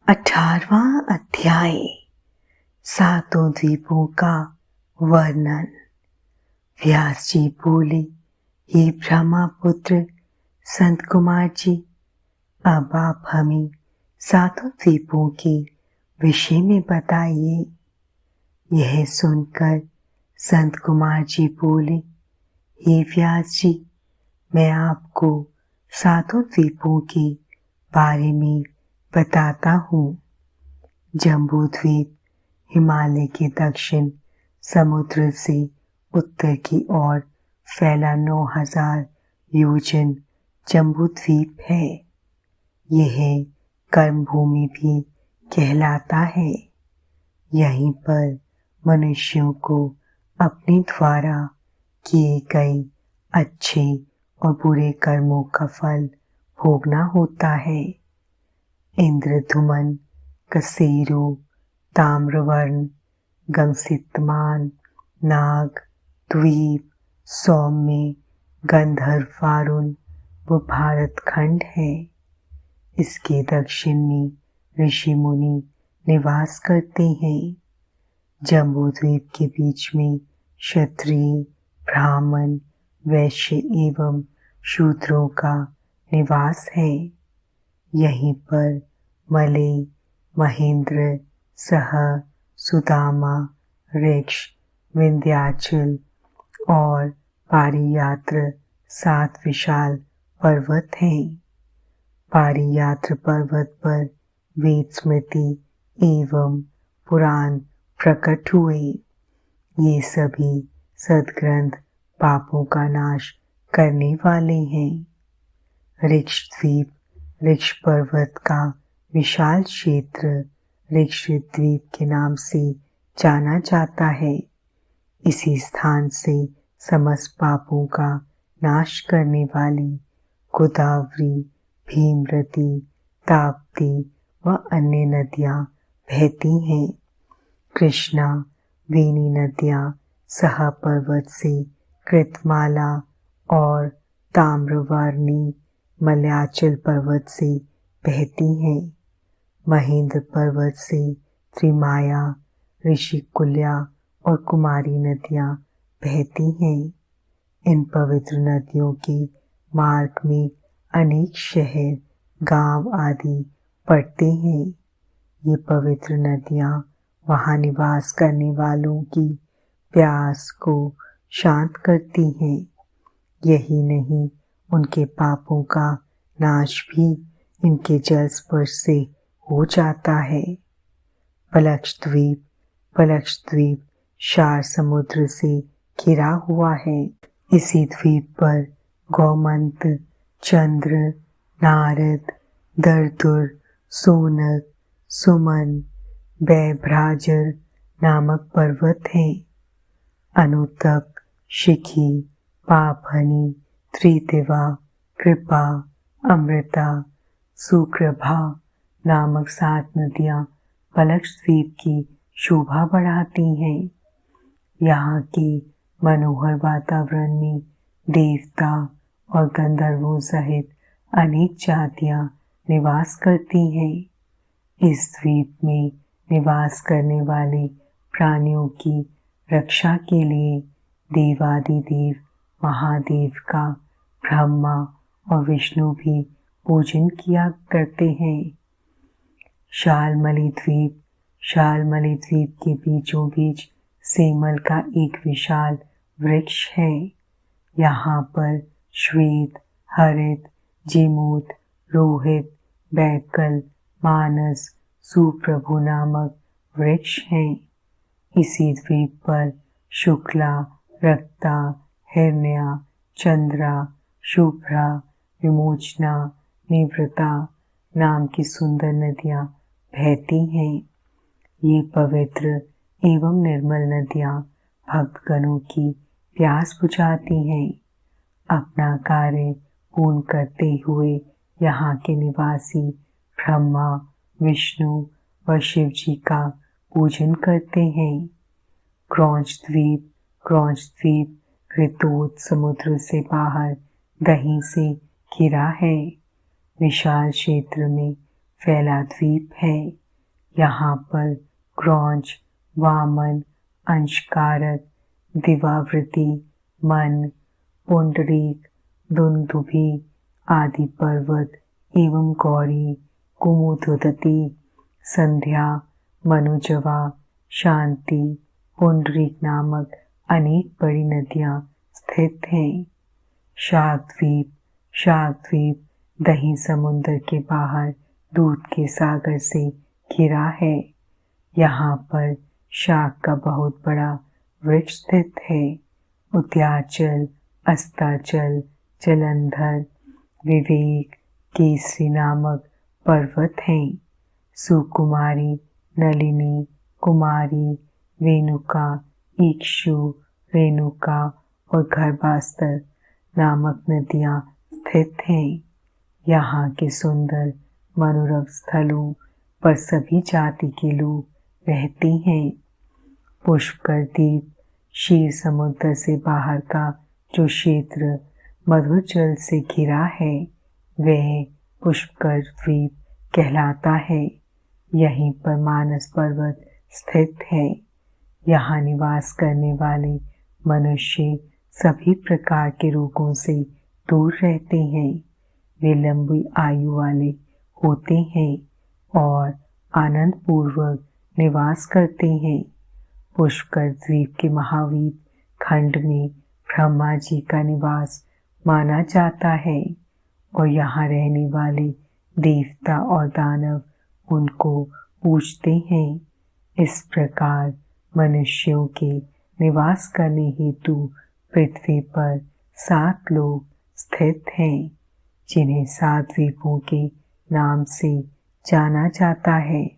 18वां अध्याय सातों द्वीपों का वर्णन। व्यास जी बोले, हे ब्रह्मपुत्र संत कुमार जी, अब आप हमें सातों द्वीपों के विषय में बताइए। यह सुनकर संत कुमार जी बोले, हे व्यास जी, मैं आपको सातों द्वीपों के बारे में बताता हूँ। जम्बू द्वीप हिमालय के दक्षिण समुद्र से उत्तर की ओर फैला 9000 योजन जम्बू द्वीप है। यह कर्म भूमि भी कहलाता है। यहीं पर मनुष्यों को अपने द्वारा किए गए अच्छे और बुरे कर्मों का फल भोगना होता है। इंद्रधुमन, कसेरू, ताम्रवर्ण, गंसितमान, नाग द्वीप, सौम्य, गंधर्व वारुण वो भारत खंड है। इसके दक्षिण में ऋषि मुनि निवास करते हैं। जम्बू द्वीप के बीच में क्षत्रिय, ब्राह्मण, वैश्य एवं शूद्रों का निवास है। यहीं पर मलय, महेंद्र, सह, सुदामा, ऋक्ष, विंध्याचल और पारियात्र 7 विशाल पर्वत हैं। पारियात्र पर्वत पर वेद स्मृति एवं पुराण प्रकट हुए। ये सभी सद्ग्रंथ पापों का नाश करने वाले हैं। ऋक्ष द्वीप, ऋक्ष पर्वत का विशाल क्षेत्र ऋक्ष द्वीप के नाम से जाना जाता है। इसी स्थान से समस्त पापों का नाश करने वाली गोदावरी, भीमरती, ताप्ती व अन्य नदियां बहती हैं। कृष्णा, वेणी नदियां सहा पर्वत से कृतमाला और ताम्रवर्णी मलयाचल पर्वत से बहती हैं। महेंद्र पर्वत से त्रिमाया, ऋषिकुल्या और कुमारी नदियां बहती हैं। इन पवित्र नदियों के मार्ग में अनेक शहर, गांव आदि पड़ते हैं। ये पवित्र नदियां वहां निवास करने वालों की प्यास को शांत करती हैं। यही नहीं, उनके पापों का नाश भी इनके जल स्पर्श से हो जाता है। पलक्ष द्वीप क्षार समुद्र से घिरा हुआ है। इसी द्वीप पर गौमंत, चंद्र, नारद, दरदुर, सोनक, सुमन, बैभ्राजर नामक पर्वत हैं। अनुतक, शिखी, पापहनी, त्रिदिवा, कृपा, अमृता, सुप्रभा नामक 7 नदियां पलक्ष द्वीप की शोभा बढ़ाती हैं। यहाँ के मनोहर वातावरण में देवता और गंधर्वों सहित अनेक जातियां निवास करती हैं। इस द्वीप में निवास करने वाले प्राणियों की रक्षा के लिए देवादिदेव महादेव का ब्रह्मा और विष्णु भी पूजन किया करते हैं। शालमली द्वीप के बीचों बीच सेमल का एक विशाल वृक्ष है। यहाँ पर श्वेत, हरित, जीमूत, रोहित, बैकल, मानस, सुप्रभु नामक वृक्ष हैं। इसी द्वीप पर शुक्ला, रक्ता, हिरण्या, चंद्रा, शुभ्रा, विमोचना, निवृता नाम की सुंदर नदियां बहती हैं। ये पवित्र एवं निर्मल नदियां भक्तगणों की प्यास बुझाती हैं। अपना कार्य पूर्ण करते हुए यहाँ के निवासी ब्रह्मा, विष्णु व शिव जी का पूजन करते हैं। क्रौंच द्वीप कृतोद समुद्र से बाहर दही से घिरा है। विशाल क्षेत्र में फैला द्वीप है। यहाँ पर क्रौंच, वामन, अंशकारक, दिवावृति, मन, पुंडरीक, दुंदुभि आदि पर्वत एवं गौरी, कुमुदुदती, संध्या, मनुजवा, शांति, पुंडरीक नामक अनेक बड़ी नदियां स्थित हैं। शाकद्वीप दही समुद्र के बाहर दूध के सागर से घिरा है। यहाँ पर शाक का बहुत बड़ा वृक्ष स्थित है। उद्याचल, अस्ताचल, जलंधर, विवेक, केसरी नामक पर्वत हैं। सुकुमारी, नलिनी, कुमारी, रेणुका, इक्षु, रेणुका और गर्भास्तर नामक नदियां स्थित हैं। यहाँ के सुंदर मनोरम स्थलों पर सभी जाति के लोग रहते हैं। पुष्कर द्वीप क्षीर समुद्र से बाहर का जो क्षेत्र मधुर जल से घिरा है वह पुष्कर द्वीप कहलाता है। यहीं पर मानस पर्वत स्थित है। यहाँ निवास करने वाले मनुष्य सभी प्रकार के रोगों से दूर रहते हैं। वे लंबी आयु वाले होते हैं और आनंद पूर्वक निवास करते हैं। पुष्कर द्वीप के महावीर खंड में ब्रह्मा जी का निवास माना जाता है और यहाँ रहने वाले देवता और दानव उनको पूजते हैं। इस प्रकार मनुष्यों के निवास करने हेतु पृथ्वी पर 7 लोक स्थित हैं, जिन्हें 7 द्वीपों के नाम से जाना जाता है।